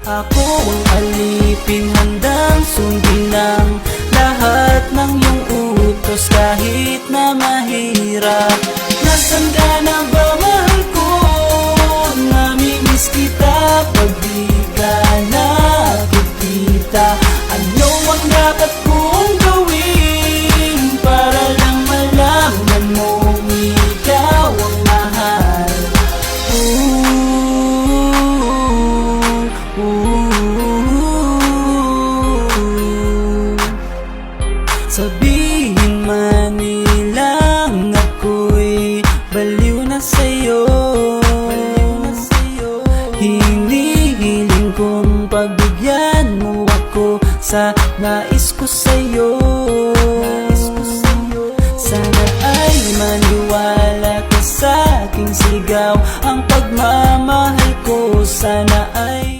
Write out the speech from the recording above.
Ako ang alipin, handang sundin ng lahat ng iyong utos kahit na mahirap. Nasaan ka na ba, mahal ko? Namimiss kita pag di ka nakikita. Ano ang dapat kong gawin para lang malaman mong ikaw ang mahal? Sabihin man nilang ako'y baliw na sa'yo, hinihiling kong pagbigyan mo ako sa nais ko sa'yo. Sana ay maniwala ka sa aking sigaw, ang pagmamahal ko sana ay